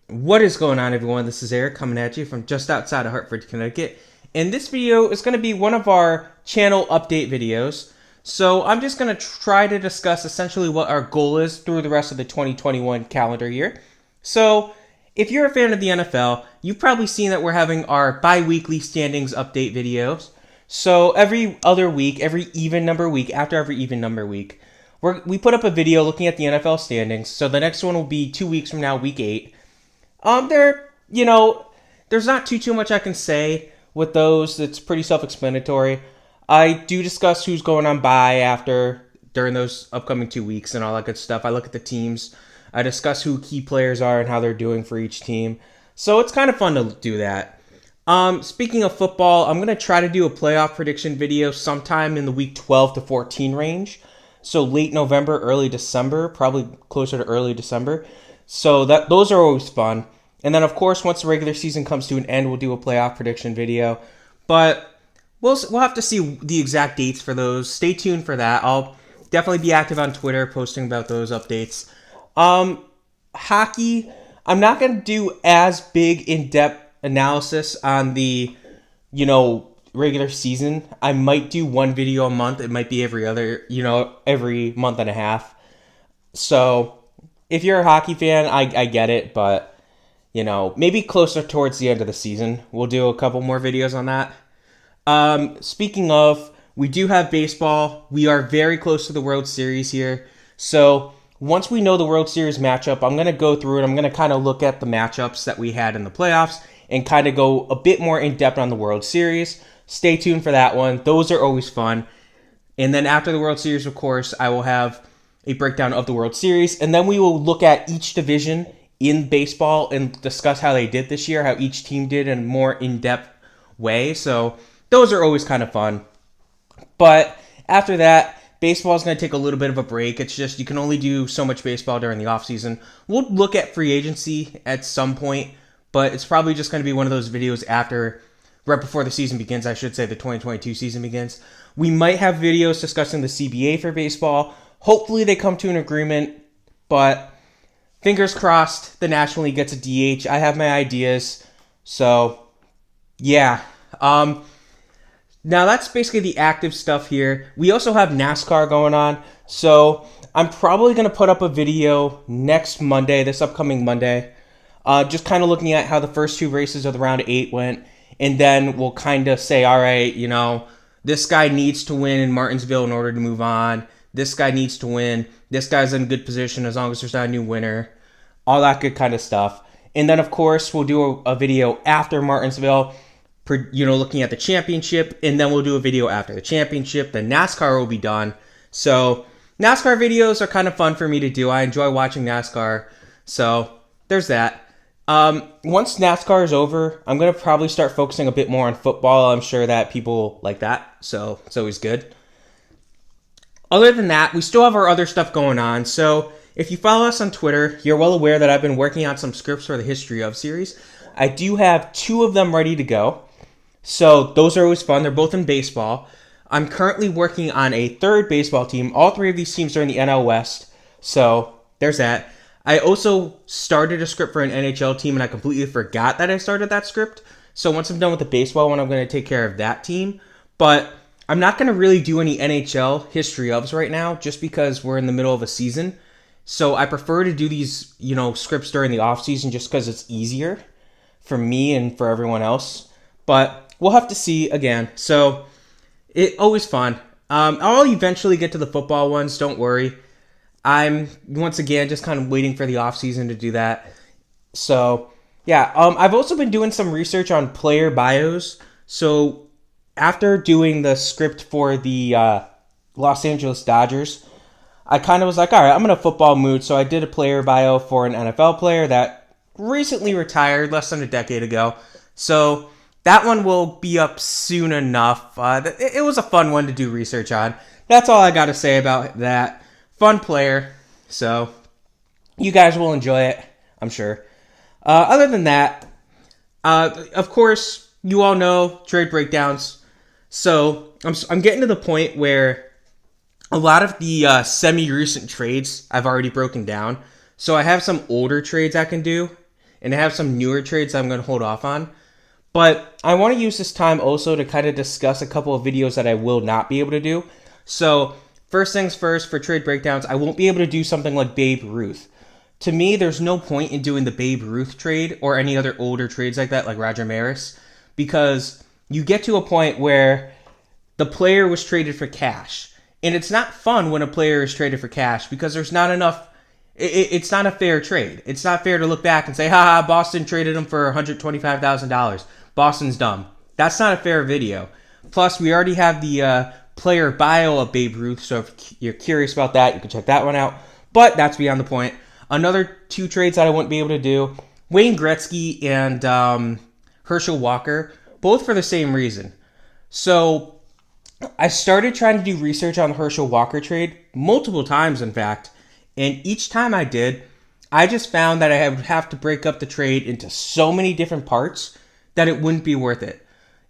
What is going on, everyone? This is Eric coming at you from just outside of Hartford, Connecticut. And this video is going to be one of our channel update videos. So I'm just going to try to discuss essentially what our goal is through the rest of the 2021 calendar year. So if you're a fan of the NFL, you've probably seen that we're having our bi-weekly standings update videos. So every other week, every even number week, after every even number week, we put up a video looking at the NFL standings. So the next one will be 2 weeks from now, week 8. There's not too much I can say with those. It's pretty self-explanatory. I do discuss who's going on bye during those upcoming 2 weeks and all that good stuff. I look at the teams. I discuss who key players are and how they're doing for each team. So it's kind of fun to do that. Speaking of football, I'm going to try to do a playoff prediction video sometime in the week 12 to 14 range. So late November, early December, probably closer to early December. So those are always fun. And then, of course, once the regular season comes to an end, we'll do a playoff prediction video. But we'll have to see the exact dates for those. Stay tuned for that. I'll definitely be active on Twitter, posting about those updates. Hockey, I'm not going to do as big in-depth analysis on the, regular season. I might do one video a month. It might be every month and a half. So if you're a hockey fan, I get it, but maybe closer towards the end of the season, we'll do a couple more videos on that. Speaking of, we do have baseball. We are very close to the World Series here. So once we know the World Series matchup, I'm going to go through it. I'm going to kind of look at the matchups that we had in the playoffs and kind of go a bit more in depth on the World Series. Stay tuned for that one. Those are always fun. And then after the World Series, of course, I will have a breakdown of the World Series. And then we will look at each division in baseball and discuss how they did this year, how each team did in a more in-depth way. So those are always kind of fun. But after that, baseball is going to take a little bit of a break. It's just you can only do so much baseball during the offseason. We'll look at free agency at some point, but it's probably just going to be one of those videos right before the season begins, I should say, the 2022 season begins. We might have videos discussing the CBA for baseball. Hopefully they come to an agreement, but fingers crossed the National League gets a DH. I have my ideas. So, yeah. Now that's basically the active stuff here. We also have NASCAR going on. So I'm probably going to put up a video next Monday, this upcoming Monday, just kind of looking at how the first 2 races of the round 8 went. And then we'll kind of say, all right, this guy needs to win in Martinsville in order to move on. This guy needs to win. This guy's in good position as long as there's not a new winner. All that good kind of stuff. And then, of course, we'll do a video after Martinsville, looking at the championship. And then we'll do a video after the championship. The NASCAR will be done. So NASCAR videos are kind of fun for me to do. I enjoy watching NASCAR. So there's that. Once NASCAR is over, I'm going to probably start focusing a bit more on football. I'm sure that people like that. So it's always good. Other than that, we still have our other stuff going on. So if you follow us on Twitter, you're well aware that I've been working on some scripts for the History of series. I do have 2 of them ready to go. So those are always fun. They're both in baseball. I'm currently working on a 3rd baseball team. All 3 of these teams are in the NL West. So there's that. I also started a script for an NHL team, and I completely forgot that I started that script. So once I'm done with the baseball one, I'm going to take care of that team. But I'm not going to really do any NHL history ofs right now, just because we're in the middle of a season. So I prefer to do these, scripts during the off season, just because it's easier for me and for everyone else. But we'll have to see again. So it's always fun. I'll eventually get to the football ones. Don't worry. I'm, once again, just kind of waiting for the offseason to do that. So, yeah. I've also been doing some research on player bios. So, after doing the script for the Los Angeles Dodgers, I kind of was like, all right, I'm in a football mood. So, I did a player bio for an NFL player that recently retired less than a decade ago. So, that one will be up soon enough. It was a fun one to do research on. That's all I got to say about that. Fun player, so you guys will enjoy it, I'm sure. Other than that, of course, you all know trade breakdowns. So I'm getting to the point where a lot of the semi-recent trades I've already broken down. So I have some older trades I can do, and I have some newer trades I'm going to hold off on. But I want to use this time also to kind of discuss a couple of videos that I will not be able to do. So first things first, for trade breakdowns, I won't be able to do something like Babe Ruth. To me, there's no point in doing the Babe Ruth trade or any other older trades like that, like Roger Maris, because you get to a point where the player was traded for cash. And it's not fun when a player is traded for cash because there's not enough. It's not a fair trade. It's not fair to look back and say, haha, Boston traded him for $125,000. Boston's dumb. That's not a fair video. Plus, we already have the player bio of Babe Ruth, so if you're curious about that, you can check that one out. But that's beyond the point. Another two trades that I wouldn't be able to do, Wayne Gretzky and Herschel Walker, both for the same reason. So I started trying to do research on the Herschel Walker trade multiple times, in fact. And each time I did, I just found that I would have to break up the trade into so many different parts that it wouldn't be worth it.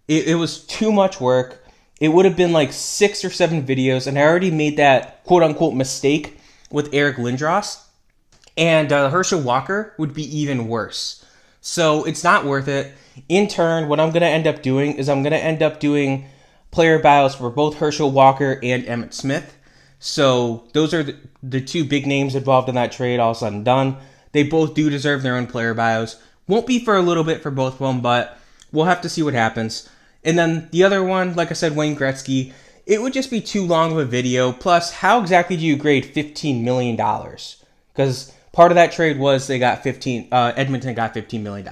It was too much work. It would have been like 6 or 7 videos, and I already made that quote-unquote mistake with Eric Lindros. And Herschel Walker would be even worse. So it's not worth it. In turn, what I'm going to end up doing is I'm going to end up doing player bios for both Herschel Walker and Emmitt Smith. So those are the two big names involved in that trade, all said and done. They both do deserve their own player bios. Won't be for a little bit for both of them, but we'll have to see what happens. And then the other one, like I said, Wayne Gretzky, it would just be too long of a video. Plus, how exactly do you grade $15 million? Because part of that trade was Edmonton got $15 million.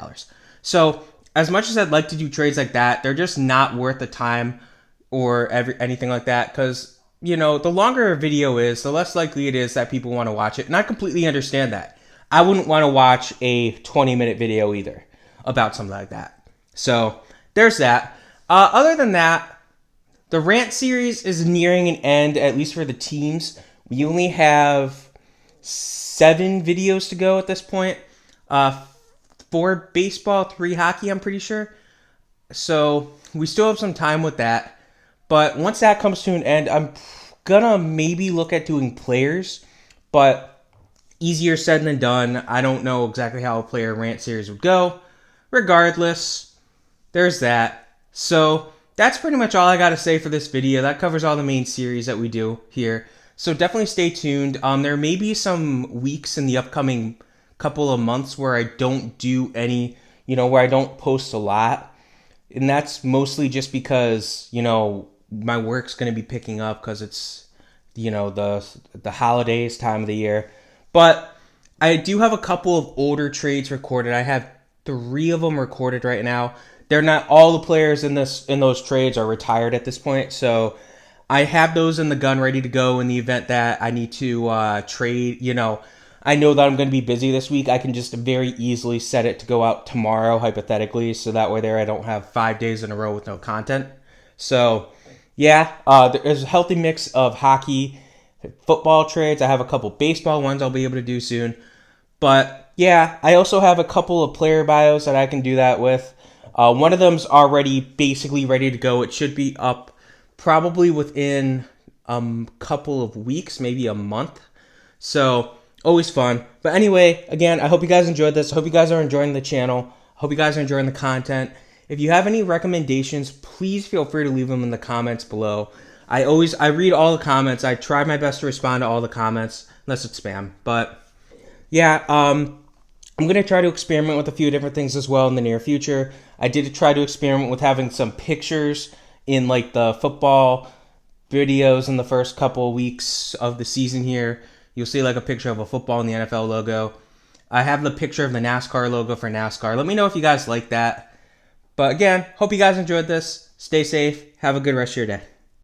So as much as I'd like to do trades like that, they're just not worth the time or anything like that, because the longer a video is, the less likely it is that people want to watch it. And I completely understand that. I wouldn't want to watch a 20-minute video either about something like that. So there's that. Other than that, the Rant series is nearing an end, at least for the teams. We only have 7 videos to go at this point. 4 baseball, 3 hockey, I'm pretty sure. So we still have some time with that. But once that comes to an end, I'm gonna maybe look at doing players, but easier said than done. I don't know exactly how a player Rant series would go. Regardless, there's that. So that's pretty much all I gotta say for this video. That covers all the main series that we do here. So definitely stay tuned. There may be some weeks in the upcoming couple of months where I don't do any, where I don't post a lot. And that's mostly just because, my work's going to be picking up because it's, the holidays time of the year. But I do have a couple of older trades recorded. I have 3 of them recorded right now. They're not all the players in those trades are retired at this point. So I have those in the gun ready to go in the event that I need to trade. I know that I'm going to be busy this week. I can just very easily set it to go out tomorrow, hypothetically. So that way I don't have 5 days in a row with no content. So yeah, there's a healthy mix of hockey, football trades. I have a couple baseball ones I'll be able to do soon. But yeah, I also have a couple of player bios that I can do that with. One of them's already basically ready to go. It should be up probably within a couple of weeks, maybe a month. So always fun. But anyway, again, I hope you guys enjoyed this. I hope you guys are enjoying the channel. I hope you guys are enjoying the content. If you have any recommendations, please feel free to leave them in the comments below. I read all the comments. I try my best to respond to all the comments, unless it's spam. But yeah, I'm going to try to experiment with a few different things as well in the near future. I did try to experiment with having some pictures in like the football videos in the first couple of weeks of the season here. You'll see like a picture of a football in the NFL logo. I have the picture of the NASCAR logo for NASCAR. Let me know if you guys like that. But again, hope you guys enjoyed this. Stay safe. Have a good rest of your day.